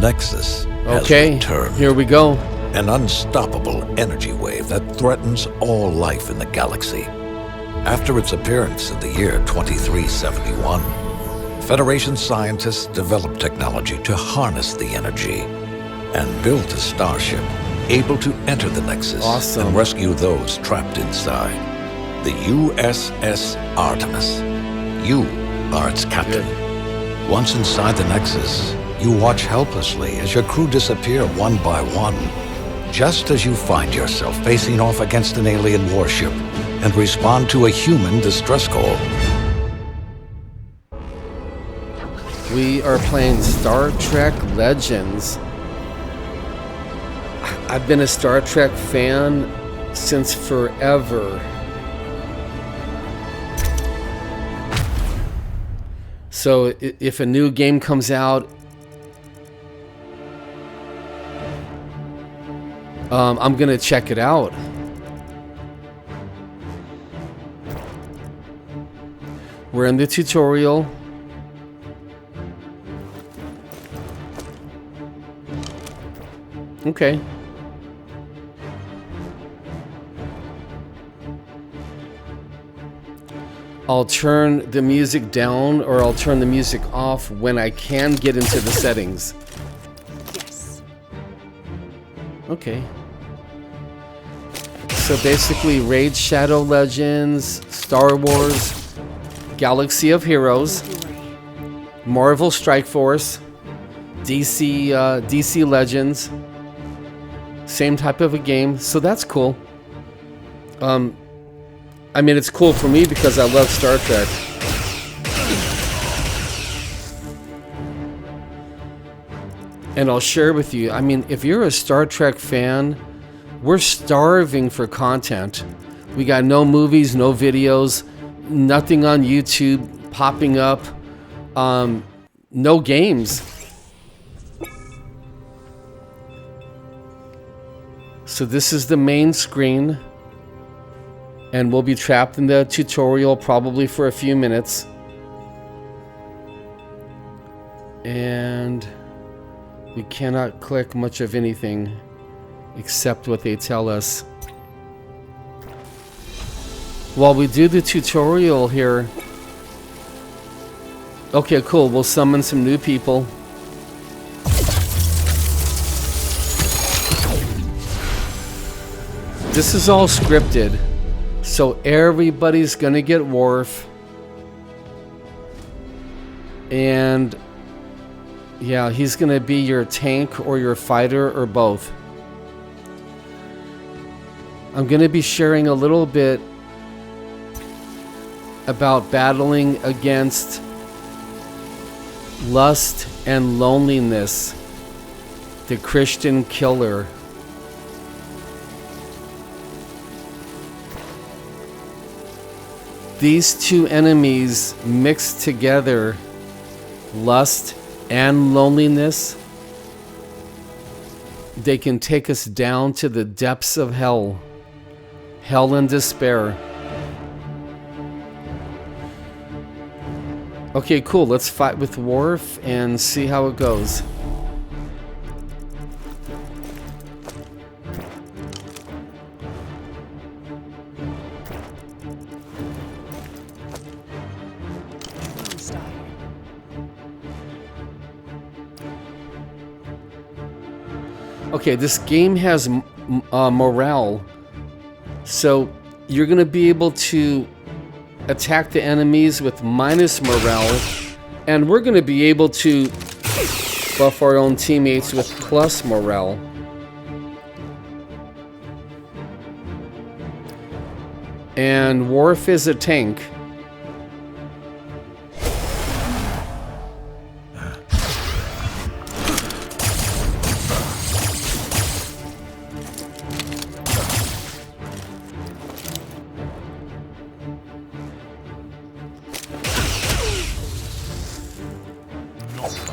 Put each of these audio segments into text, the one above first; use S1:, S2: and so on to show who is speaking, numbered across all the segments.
S1: Nexus has returned.
S2: Here we go.
S1: An unstoppable energy wave that threatens all life in the galaxy. After its appearance in the year 2371, Federation scientists developed technology to harness the energy and built a starship able to enter the Nexus and rescue those trapped inside. The USS Artemis. You are its captain.
S2: Good.
S1: Once inside the Nexus, you watch helplessly as your crew disappear one by one, just as you find yourself facing off against an alien warship and respond to a human distress call.
S2: We are playing Star Trek Legends. I've been a Star Trek fan since forever. So if a new game comes out, I'm gonna check it out. We're in the tutorial. Okay. I'll turn the music down or I'll turn the music off when I can get into the settings.
S3: Yes.
S2: Okay. So basically Raid Shadow Legends, Star Wars, Galaxy of Heroes, Marvel Strike Force, DC Legends. Same type of a game, so that's cool. I mean, it's cool for me because I love Star Trek. And I'll share with you, I mean, if you're a Star Trek fan, we're starving for content. We got no movies, no videos, nothing on YouTube popping up, no games. So this is the main screen, and we'll be trapped in the tutorial probably for a few minutes. And we cannot click much of anything except what they tell us. While we do the tutorial here, okay, cool, we'll summon some new people. This is all scripted, so everybody's gonna get Worf. And yeah, he's gonna be your tank or your fighter or both. I'm gonna be sharing a little bit about battling against lust and loneliness, the Christian killer. These two enemies mixed together, lust and loneliness, they can take us down to the depths of hell. Hell and despair. Okay, cool. Let's fight with Worf and see how it goes. Okay, this game has morale, so you're going to be able to attack the enemies with minus morale, and we're going to be able to buff our own teammates with plus morale. And Worf is a tank.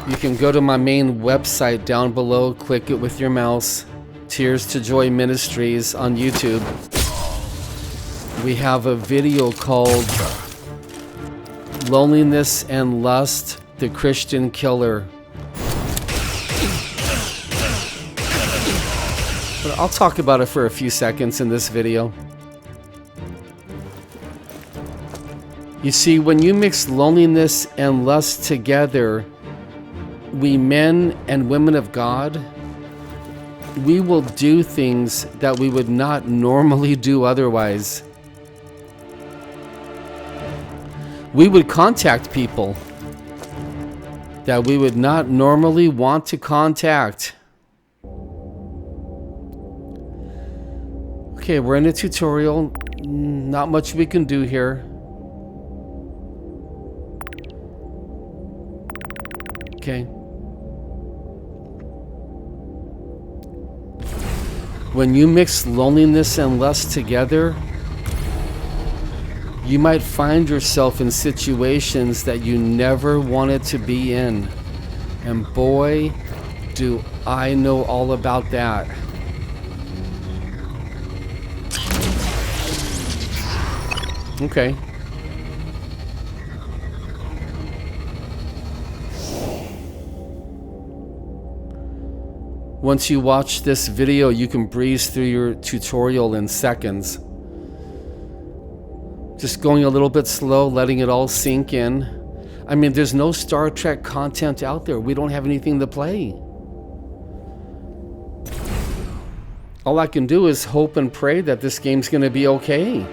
S2: You can go to my main website down below, click it with your mouse. Tears to Joy Ministries on YouTube. We have a video called Loneliness and Lust, the Christian Killer. But I'll talk about it for a few seconds in this video. You see, when you mix loneliness and lust together, we men and women of God, we will do things that we would not normally do otherwise. We would contact people that we would not normally want to contact. Okay, we're in a tutorial. Not much we can do here. Okay. When you mix loneliness and lust together, you might find yourself in situations that you never wanted to be in. And boy, do I know all about that. Okay. Once you watch this video, you can breeze through your tutorial in seconds. Just going a little bit slow, letting it all sink in. I mean, there's no Star Trek content out there. We don't have anything to play. All I can do is hope and pray that this game's gonna be okay.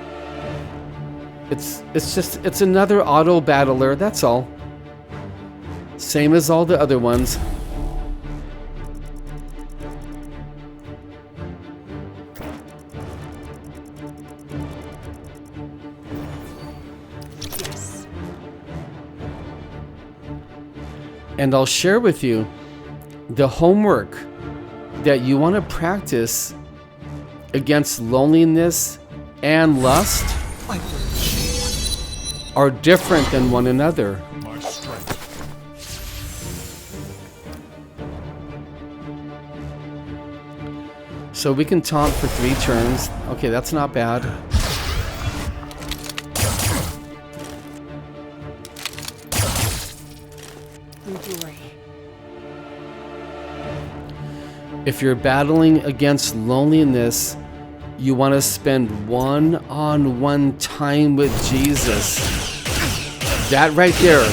S2: It's another auto battler, that's all. Same as all the other ones.
S3: Yes.
S2: And I'll share with you the homework that you want to practice against loneliness and lust are different than one another. So we can taunt for 3 turns. Okay, that's not bad.
S3: Enjoy.
S2: If you're battling against loneliness, you want to spend one-on-one time with Jesus. That right there,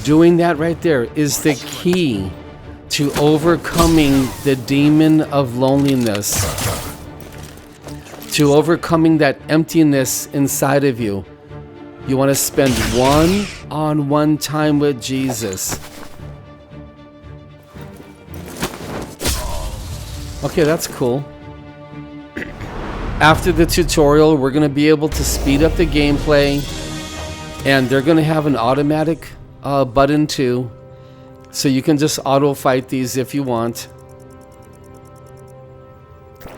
S2: doing that right there is the key to overcoming the demon of loneliness, to overcoming that emptiness inside of you. You want to spend one-on-one time with Jesus. Okay, that's cool. After the tutorial, we're going to be able to speed up the gameplay, and they're going to have an automatic button too, so you can just auto fight these if you want.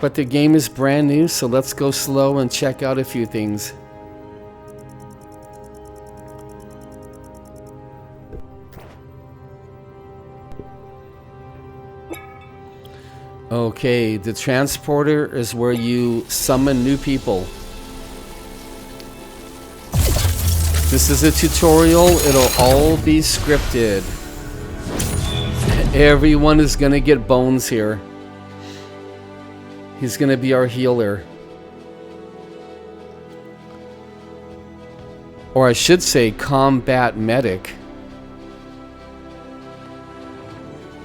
S2: But the game is brand new, so let's go slow and check out a few things. Okay, the transporter is where you summon new people. This is a tutorial, it'll all be scripted. Everyone is gonna get bones here. He's gonna be our healer. Or I should say combat medic.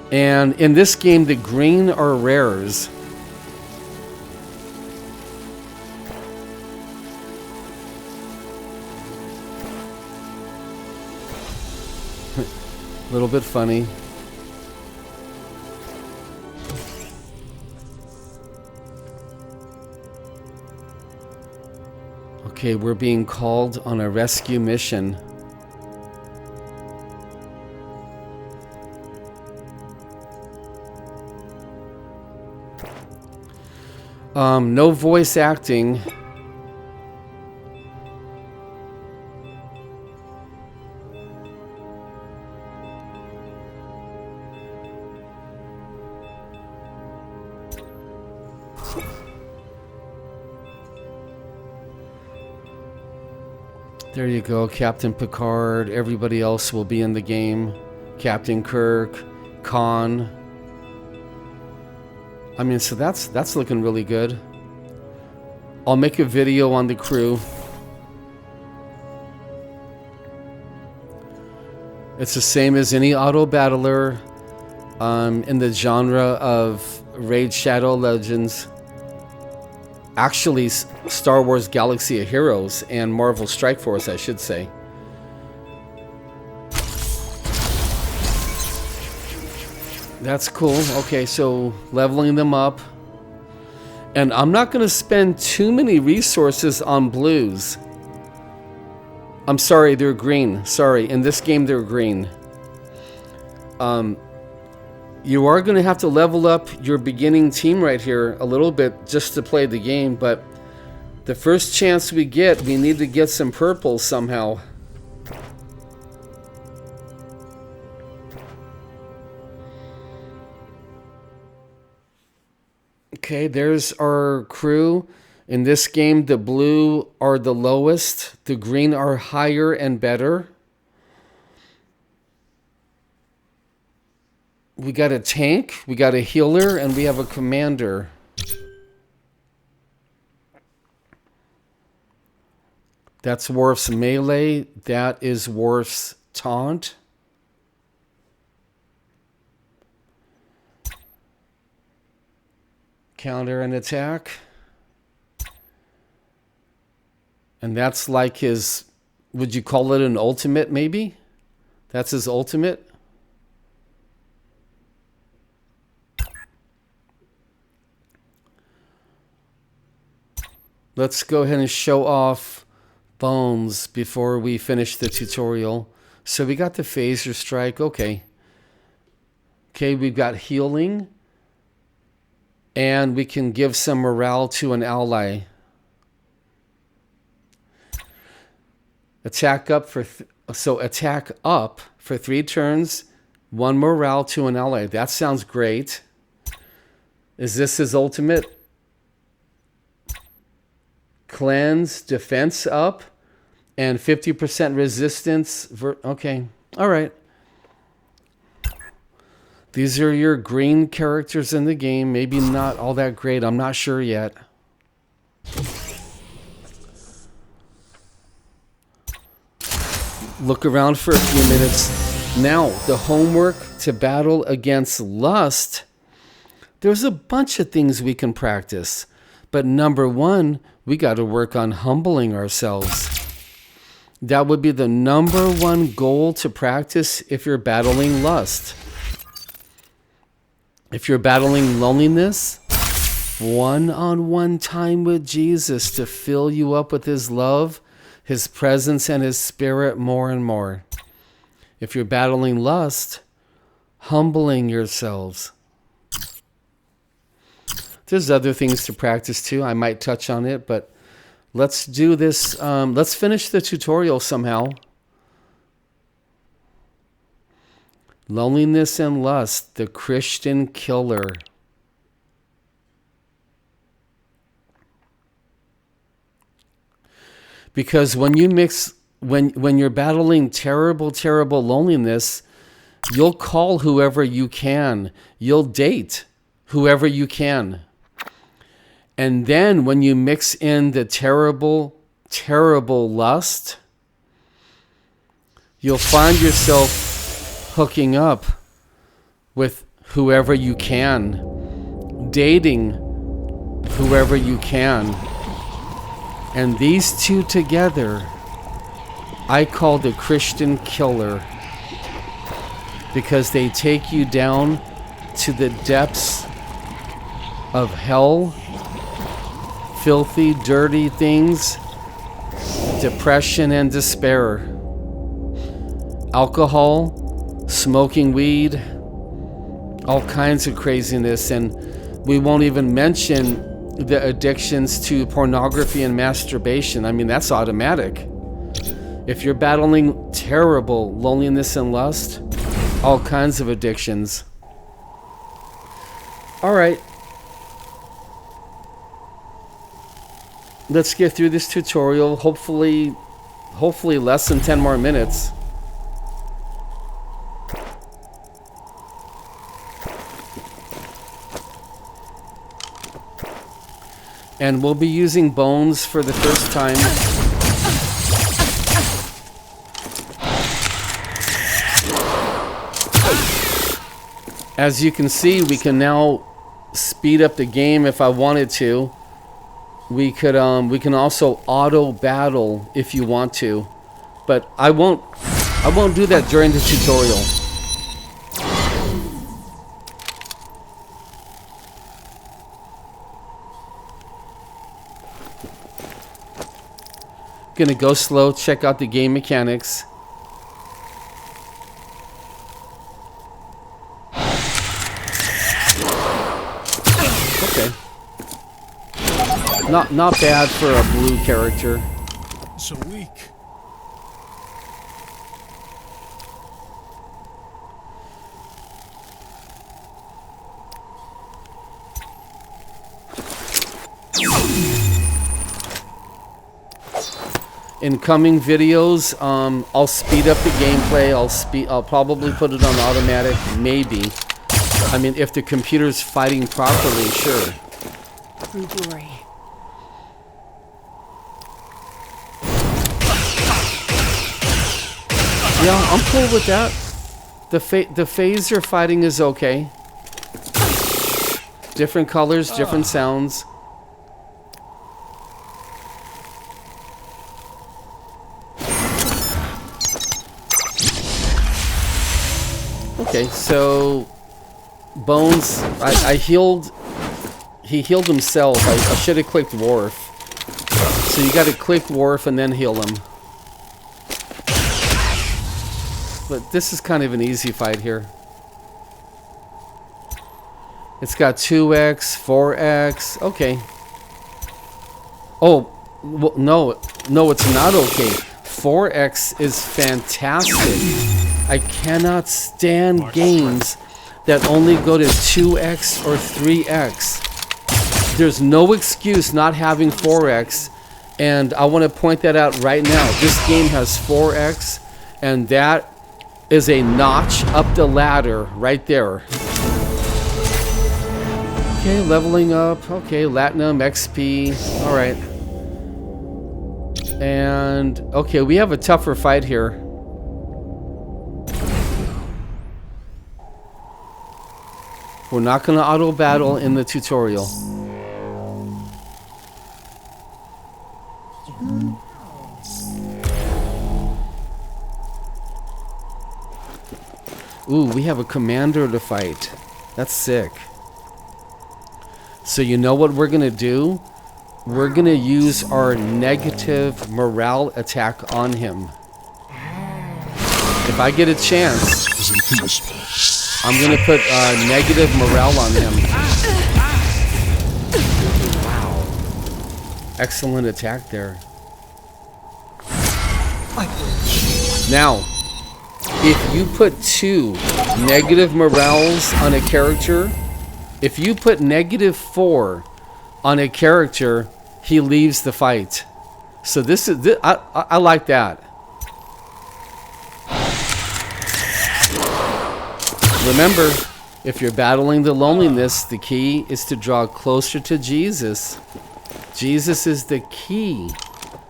S2: And in this game, the green are rares. A little bit funny. Okay, we're being called on a rescue mission. No voice acting. There you go, Captain Picard. Everybody else will be in the game. Captain Kirk, Khan. I mean, so that's looking really good. I'll make a video on the crew. It's the same as any auto battler in the genre of Raid Shadow Legends. Actually, Star Wars Galaxy of Heroes and Marvel Strike Force, I should say. That's cool. Okay, so leveling them up. And I'm not going to spend too many resources on blues. I'm sorry, they're green. Sorry, in this game they're green. You are going to have to level up your beginning team right here a little bit just to play the game, but the first chance we get, we need to get some purple somehow. Okay, there's our crew. In this game, the blue are the lowest, the green are higher and better. We got a tank, we got a healer, and we have a commander. That's Worf's melee, that is Worf's taunt. Counter and attack. And that's like his, would you call it an ultimate maybe? That's his ultimate. Let's go ahead and show off Bones before we finish the tutorial. So we got the phaser strike, okay. Okay, we've got healing. And we can give some morale to an ally. Attack up for attack up for 3 turns, 1 morale to an ally. That sounds great. Is this his ultimate? Cleanse, defense up, and 50% resistance. Okay, all right. These are your green characters in the game. Maybe not all that great. I'm not sure yet. Look around for a few minutes. Now, the homework to battle against lust. There's a bunch of things we can practice. But number 1, we got to work on humbling ourselves. That would be the number 1 goal to practice if you're battling lust. If you're battling loneliness, one-on-one time with Jesus to fill you up with his love, his presence, and his spirit more and more. If you're battling lust, humbling yourselves. There's other things to practice too. I might touch on it, but let's do this. Let's finish the tutorial somehow. Loneliness and lust, the Christian killer. Because when you mix, when you're battling terrible, terrible loneliness, you'll call whoever you can. You'll date whoever you can. And then when you mix in the terrible, terrible lust, you'll find yourself hooking up with whoever you can, dating whoever you can. And these two together, I call the Christian killer, because they take you down to the depths of hell, filthy, dirty things, depression and despair, alcohol, smoking weed, all kinds of craziness. And we won't even mention the addictions to pornography and masturbation. I mean, that's automatic. If you're battling terrible loneliness and lust, all kinds of addictions. All right. Let's get through this tutorial. Hopefully less than 10 more minutes. And we'll be using bones for the first time. As you can see, we can now speed up the game if I wanted to. We can also auto battle if you want to, but I won't do that during the tutorial. Gonna go slow, check out the game mechanics. Okay. Not bad for a blue character.
S4: So weak.
S2: In coming videos, I'll speed up the gameplay. I'll probably put it on automatic, maybe. I mean, if the computer's fighting properly, sure.
S3: Through glory.
S2: Yeah, I'm cool with that. The phaser fighting is okay. Different colors, different sounds. Okay, so Bones, I healed. He healed himself. I should have clicked Wharf. So you got to click Wharf and then heal him. But this is kind of an easy fight here. It's got 2x, 4x. Okay. Oh, well, no, it's not okay. 4x is fantastic. I cannot stand games that only go to 2x or 3x. There's no excuse not having 4x, and I want to point that out right now. This game has 4x, and that is a notch up the ladder right there. Okay, leveling up. Okay, Latinum, XP. All right. And, okay, we have a tougher fight here. We're not going to auto battle in the tutorial. Ooh, we have a commander to fight. That's sick. So you know what we're going to do? We're going to use our negative morale attack on him. If I get a chance, I'm going to put negative morale on him. Wow. Excellent attack there. Now, if you put 2 negative morales on a character, if you put -4 on a character, he leaves the fight. So this is, I like that. Remember, if you're battling the loneliness, the key is to draw closer to Jesus. Jesus is the key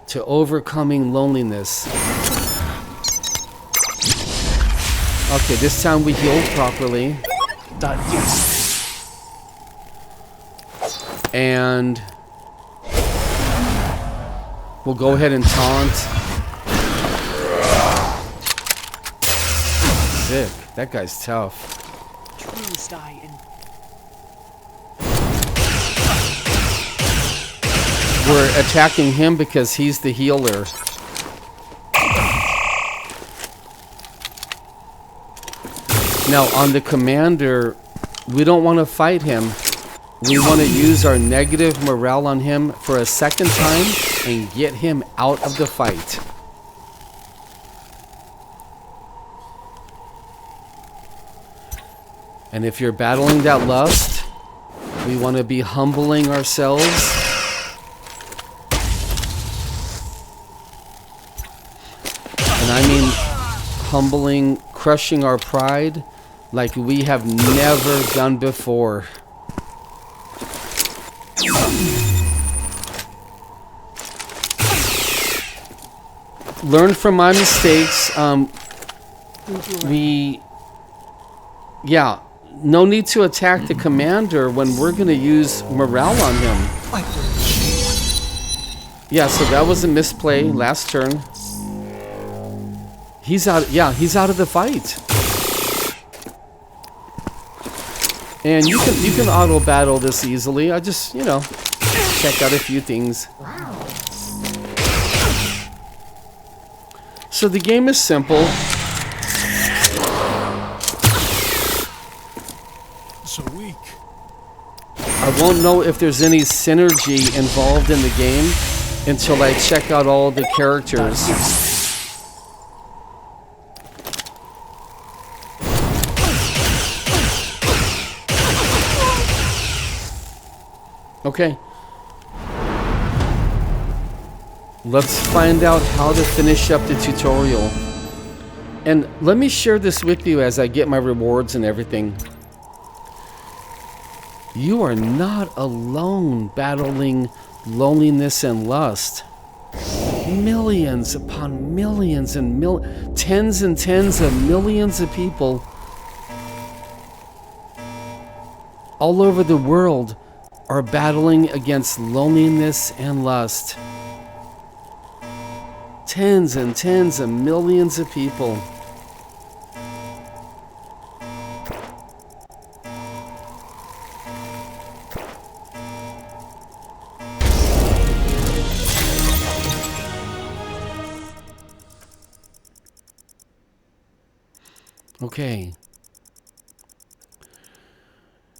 S2: to overcoming loneliness. Okay, this time we healed properly.
S4: Yes.
S2: And we'll go ahead and taunt. Sick. That guy's tough. We're attacking him because he's the healer. Now on the commander, we don't want to fight him. We want to use our negative morale on him for a second time and get him out of the fight. And if you're battling that lust, we want to be humbling ourselves. And I mean humbling, crushing our pride like we have never done before. learn from my mistakes. Yeah, no need to attack the commander when we're going to use morale on him. Yeah, so that was a misplay last turn. He's out. Yeah, he's out of the fight. And you can auto battle this easily. I just, you know, check out a few things. So the game is simple.
S4: So weak.
S2: I won't know if there's any synergy involved in the game until I check out all the characters. Okay. Let's find out how to finish up the tutorial. And let me share this with you as I get my rewards and everything. You are not alone battling loneliness and lust. Millions upon millions and tens and tens of millions of people all over the world are battling against loneliness and lust. Tens and tens of millions of people. Okay.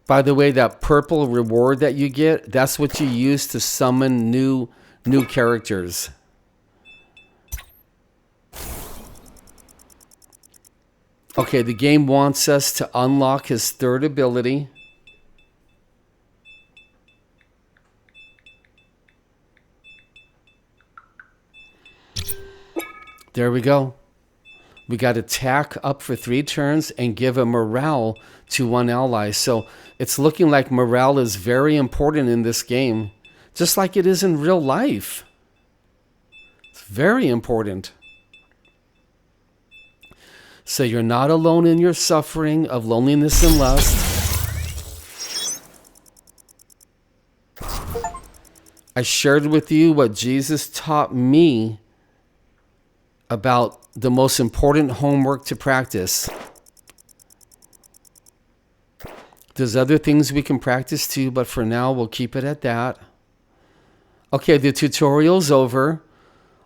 S2: By the way, that purple reward that you get, that's what you use to summon new characters. Okay, the game wants us to unlock his third ability. There we go. We got attack up for 3 turns and give a morale to 1 ally. So it's looking like morale is very important in this game, just like it is in real life. It's very important. So you're not alone in your suffering of loneliness and lust. I shared with you what Jesus taught me about the most important homework to practice. There's other things we can practice too, but for now we'll keep it at that. Okay, the tutorial's over.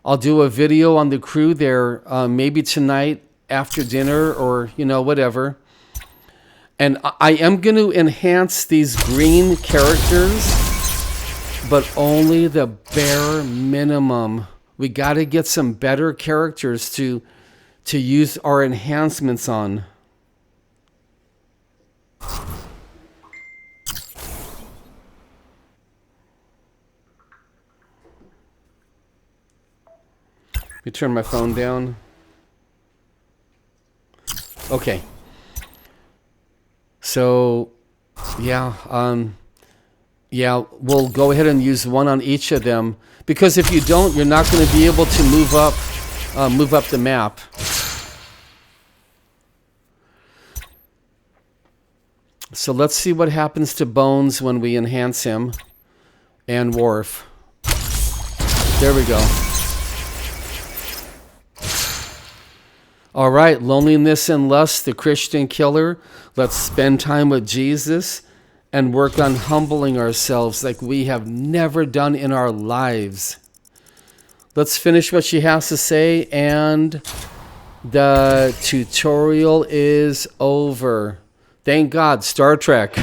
S2: I'll do a video on the crew there, maybe tonight after dinner or, you know, whatever. And I am going to enhance these green characters, but only the bare minimum. We got to get some better characters to use our enhancements on. Let me turn my phone down. Okay. So, yeah, we'll go ahead and use 1 on each of them, because if you don't, you're not going to be able to move up the map. So let's see what happens to Bones when we enhance him, and Worf. There we go. All right, loneliness and lust, the Christian killer. Let's spend time with Jesus and work on humbling ourselves like we have never done in our lives. Let's finish what she has to say, and the tutorial is over. Thank God, Star Trek.